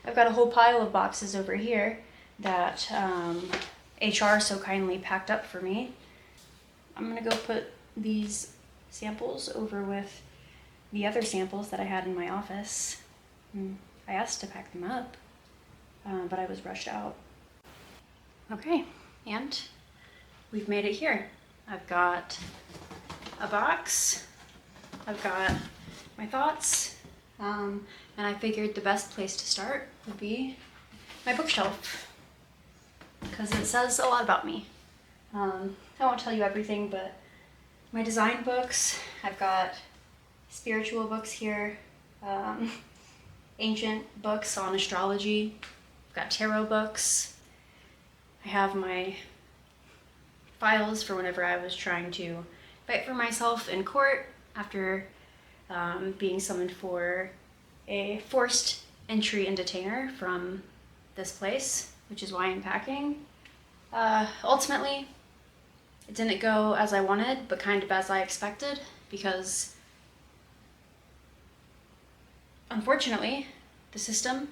I've got a whole pile of boxes over here that HR so kindly packed up for me. I'm gonna go put these samples over with the other samples that I had in my office. I asked to pack them up, but I was rushed out. Okay, and we've made it here. I've got a box, I've got my thoughts, and I figured the best place to start would be my bookshelf, because it says a lot about me. I won't tell you everything, but my design books, I've got spiritual books here, ancient books on astrology, I've got tarot books, I have my files for whenever I was trying to fight for myself in court after being summoned for a forced entry and detainer from this place, which is why I'm packing. Ultimately, it didn't go as I wanted, but kind of as I expected, because unfortunately, the system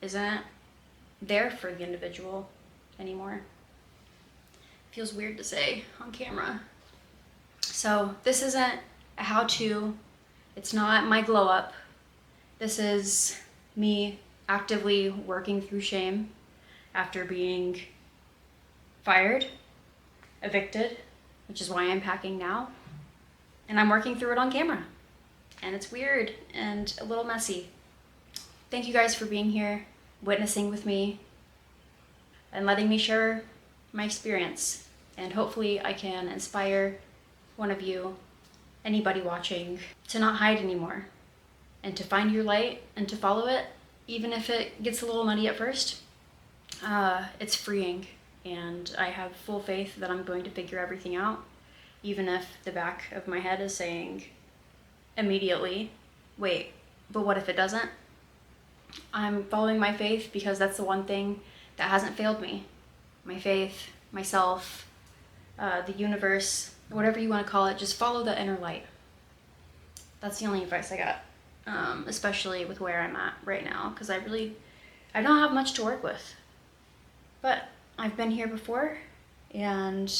isn't there for the individual anymore. Feels weird to say on camera. So this isn't a how-to, it's not my glow up. This is me actively working through shame after being fired, evicted, which is why I'm packing now. And I'm working through it on camera. And it's weird and a little messy. Thank you guys for being here, witnessing with me, and letting me share my experience. And hopefully I can inspire one of you, anybody watching, to not hide anymore and to find your light and to follow it, even if it gets a little nutty at first. It's freeing, and I have full faith that I'm going to figure everything out, even if the back of my head is saying immediately, wait, but what if it doesn't? I'm following my faith because that's the one thing that hasn't failed me. My faith, myself, the universe, whatever you want to call it, just follow the inner light. That's the only advice I got, especially with where I'm at right now, because I don't have much to work with. But I've been here before, and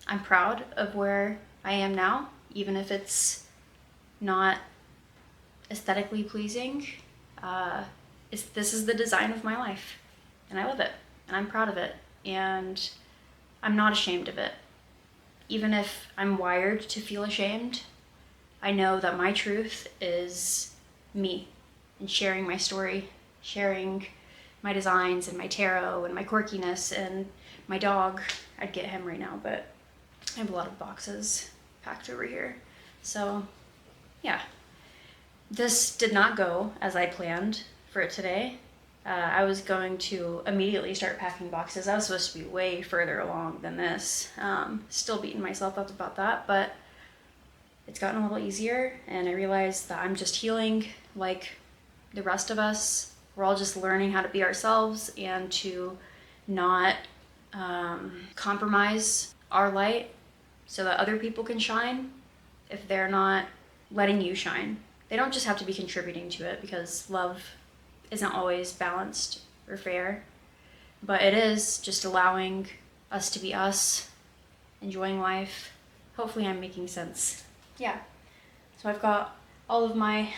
I'm proud of where I am now, even if it's not aesthetically pleasing. This is the design of my life, and I love it, and I'm proud of it, and I'm not ashamed of it. Even if I'm wired to feel ashamed, I know that my truth is me, and sharing my story, sharing my designs and my tarot and my quirkiness and my dog. I'd get him right now, but I have a lot of boxes packed over here. So yeah, this did not go as I planned for it today. I was going to immediately start packing boxes. I was supposed to be way further along than this. Still beating myself up about that, but it's gotten a little easier, and I realized that I'm just healing like the rest of us. We're all just learning how to be ourselves and to not compromise our light so that other people can shine if they're not letting you shine. They don't just have to be contributing to it, because love isn't always balanced or fair, but it is just allowing us to be us, enjoying life. Hopefully I'm making sense. Yeah, so I've got all of my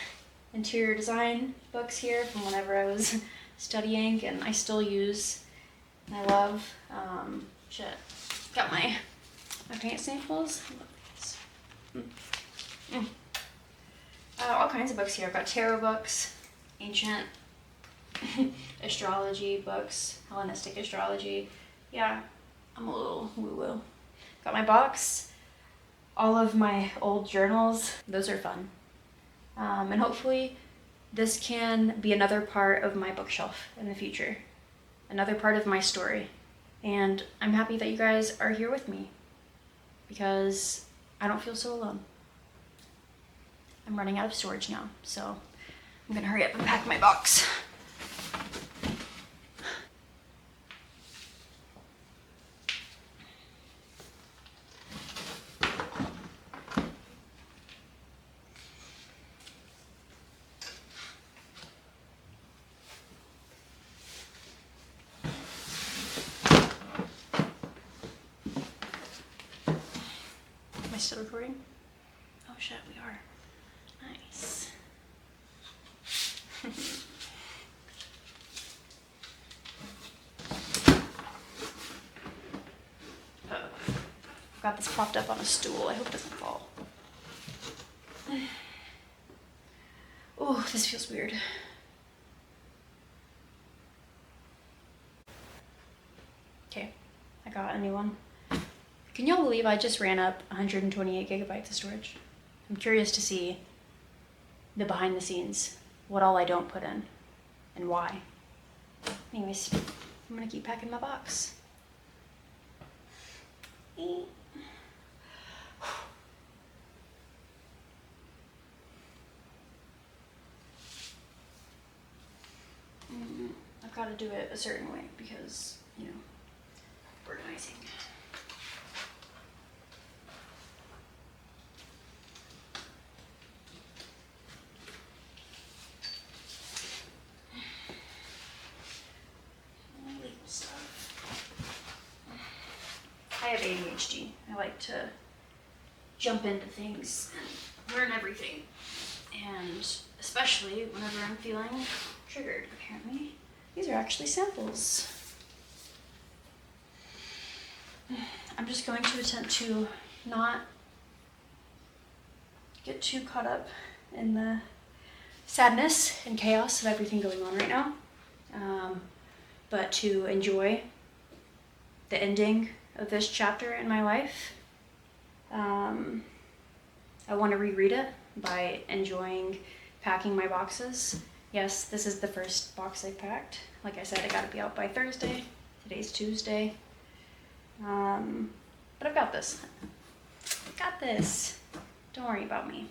interior design books here from whenever I was studying, and I still use and I love. Got my paint samples. All kinds of books here. I've got tarot books, ancient astrology books, Hellenistic astrology. Yeah, I'm a little woo-woo. Got my box, all of my old journals. Those are fun. And hopefully this can be another part of my bookshelf in the future, another part of my story. And I'm happy that you guys are here with me, because I don't feel so alone. I'm running out of storage now, so I'm gonna hurry up and pack my box. still recording? Oh shit, we are. Nice. I've got this propped up on a stool. I hope it doesn't fall. Oh, this feels weird. Okay, I got a new one. Can y'all believe I just ran up 128 gigabytes of storage? I'm curious to see the behind the scenes, what all I don't put in, and why. Anyways, I'm gonna keep packing my box. I've got to do it a certain way because, you know, organizing. My legal stuff. I have ADHD. I like to jump into things and learn everything. And especially whenever I'm feeling triggered, apparently. These are actually samples. I'm just going to attempt to not get too caught up in the sadness and chaos of everything going on right now, but to enjoy the ending of this chapter in my life. I want to reread it by enjoying packing my boxes. Yes, this is the first box I packed. Like I said, I gotta be out by Thursday. Today's Tuesday. But I've got this. I've got this. Don't worry about me.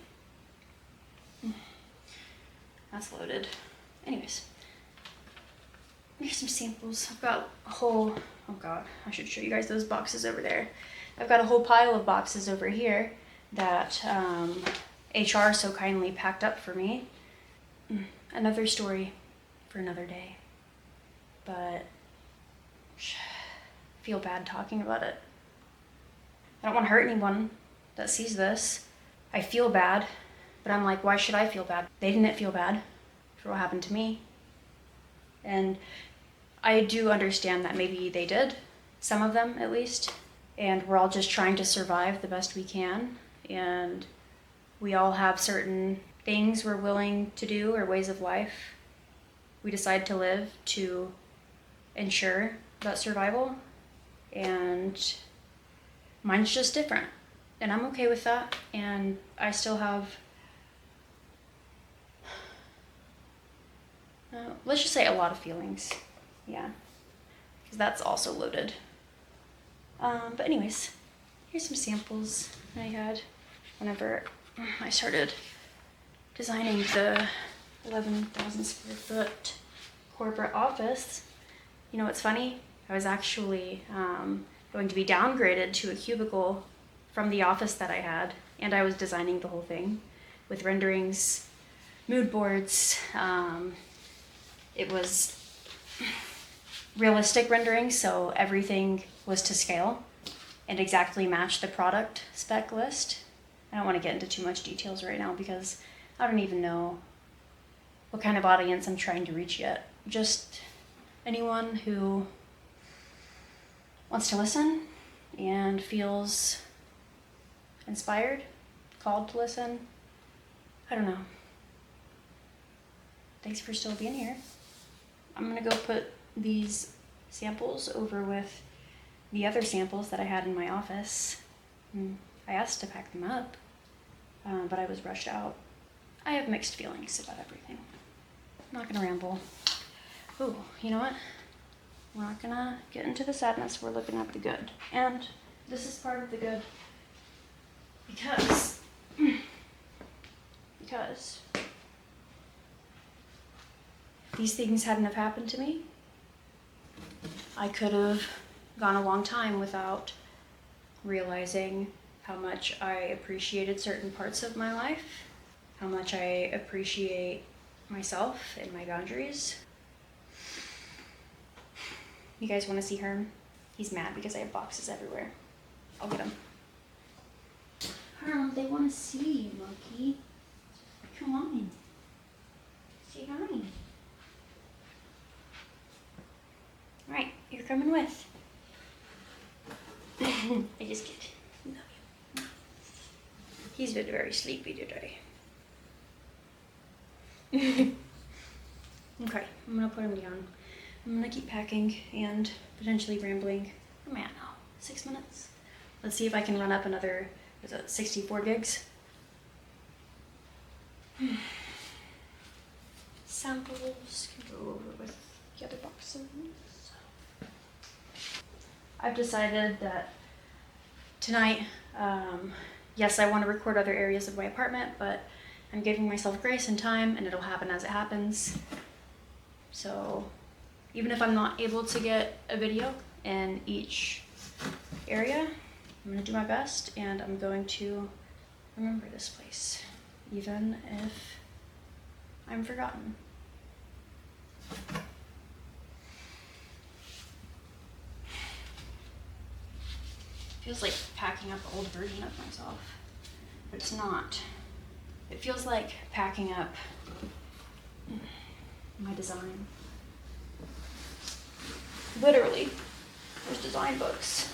That's loaded. Anyways, here's some samples. I've got a whole, oh God, I should show you guys those boxes over there. I've got a whole pile of boxes over here that HR so kindly packed up for me. Another story for another day, but I feel bad talking about it. I don't want to hurt anyone that sees this. I feel bad, but I'm like, why should I feel bad? They didn't feel bad for what happened to me. And I do understand that maybe they did, some of them at least, and we're all just trying to survive the best we can, and we all have certain things we're willing to do or ways of life we decide to live to ensure that survival, and mine's just different, and I'm okay with that. And I still have let's just say a lot of feelings, yeah, because that's also loaded. But anyways, here's some samples I had whenever I started designing the 11,000 square foot corporate office. You know what's funny? I was actually going to be downgraded to a cubicle from the office that I had, and I was designing the whole thing with renderings, mood boards. It was realistic renderings, so everything was to scale and exactly matched the product spec list. I don't want to get into too much details right now because I don't even know what kind of audience I'm trying to reach yet. Just anyone who wants to listen and feels inspired, called to listen. I don't know. Thanks for still being here. I'm gonna go put these samples over with the other samples that I had in my office. I asked to pack them up, but I was rushed out. I have mixed feelings about everything. I'm not gonna ramble. Oh, you know what? We're not gonna get into the sadness, we're looking at the good. And this is part of the good because if these things hadn't have happened to me, I could have gone a long time without realizing how much I appreciated certain parts of my life, how much I appreciate myself and my boundaries. You guys want to see Herm? He's mad because I have boxes everywhere. I'll get him. Pearl, they want to see you, monkey. Come on. Say hi. Alright, you're coming with. I just kid. Love you. He's been very sleepy today. Okay, I'm gonna put him down. I'm gonna keep packing and potentially rambling. Oh man, no. 6 minutes. Let's see if I can run up another, was it 64 gigs? Samples can go over with the other boxes. I've decided that tonight, yes, I want to record other areas of my apartment, but I'm giving myself grace and time, and it'll happen as it happens. So even if I'm not able to get a video in each area, I'm gonna do my best, and I'm going to remember this place, even if I'm forgotten. Feels like packing up the old version of myself, but it's not. It feels like packing up my design. Literally, there's design books.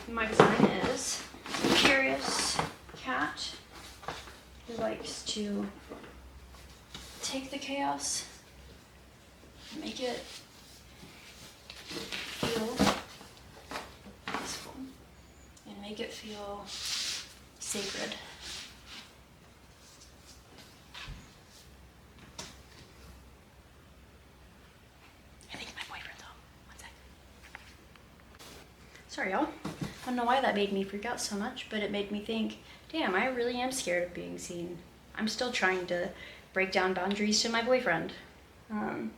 My design is a curious cat who likes to take the chaos, make it feel peaceful, and make it feel sacred. I think my boyfriend's home. One sec. Sorry, y'all. I don't know why that made me freak out so much, but it made me think, damn, I really am scared of being seen. I'm still trying to break down boundaries to my boyfriend. And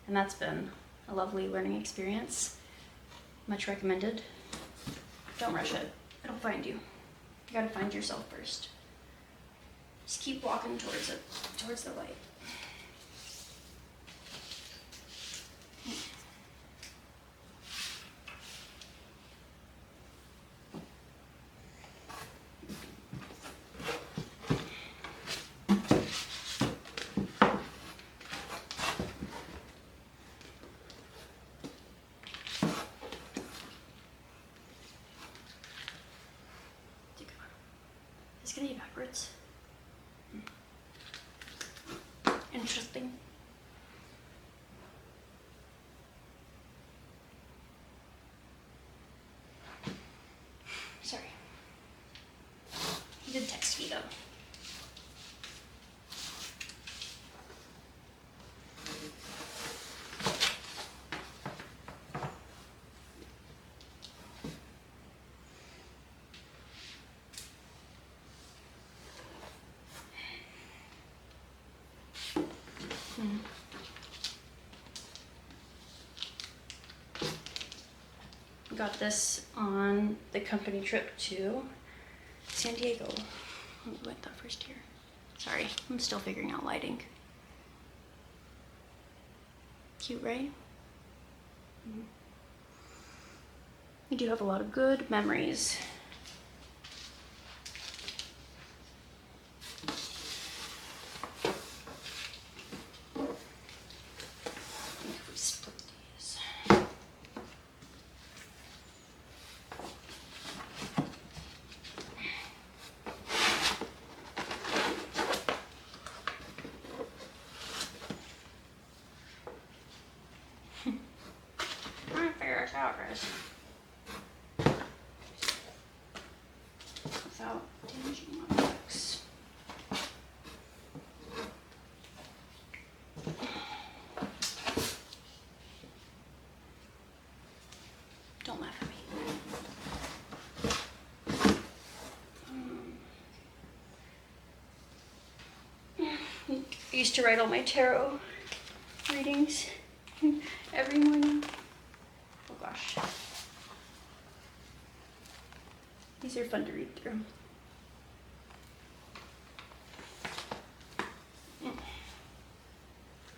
that's been a lovely learning experience. Much recommended. Don't rush it. It'll find you. You gotta find yourself first. Just keep walking towards it, towards the light. It's gonna be backwards. Interesting. Sorry. He did text me though. Got this on the company trip to San Diego. We went that first year. Sorry, I'm still figuring out lighting. Cute, right? We do have a lot of good memories. Out, guys. Without damaging my books. Don't laugh at me. I used to write all my tarot readings every morning. Oh gosh. These are fun to read through.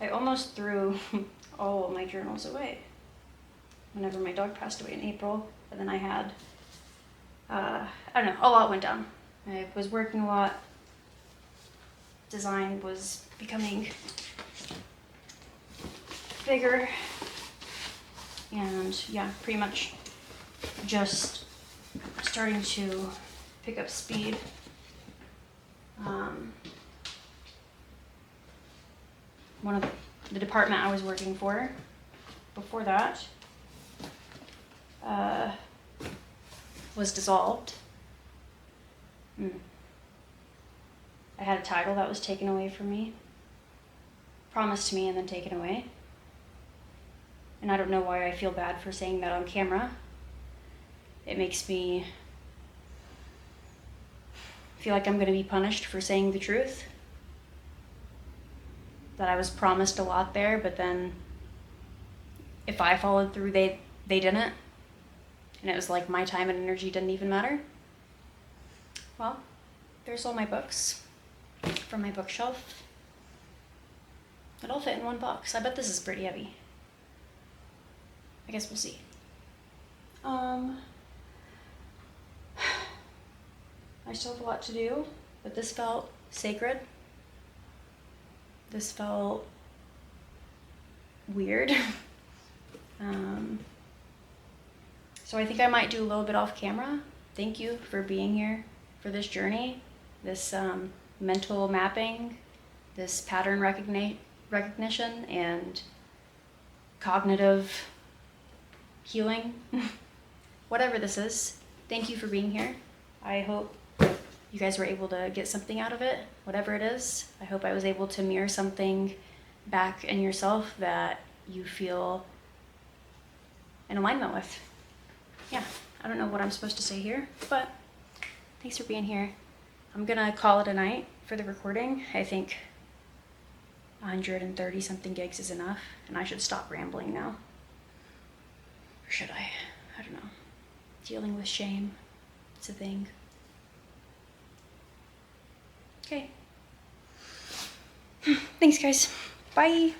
I almost threw all my journals away whenever my dog passed away in April, and then I had I don't know, a lot went down. I was working a lot. Design was becoming bigger. And yeah, pretty much just starting to pick up speed. One of the department I was working for before that was dissolved. I had a title that was taken away from me, promised to me and then taken away. And I don't know why I feel bad for saying that on camera. It makes me feel like I'm going to be punished for saying the truth. That I was promised a lot there, but then if I followed through, they didn't. And it was like my time and energy didn't even matter. Well, there's all my books from my bookshelf. It all fit in one box. I bet this is pretty heavy. I guess we'll see. I still have a lot to do, but this felt sacred. This felt weird. So I think I might do a little bit off camera. Thank you for being here for this journey, this mental mapping, this pattern recognition, and cognitive healing. Whatever this is, thank you for being here. I hope you guys were able to get something out of it, whatever it is. I hope I was able to mirror something back in yourself that you feel in alignment with. Yeah, I don't know what I'm supposed to say here, but thanks for being here. I'm gonna call it a night for the recording. I think 130 something gigs is enough, and I should stop rambling now. Or should I? I don't know. Dealing with shame, it's a thing. Okay. Thanks, guys. Bye.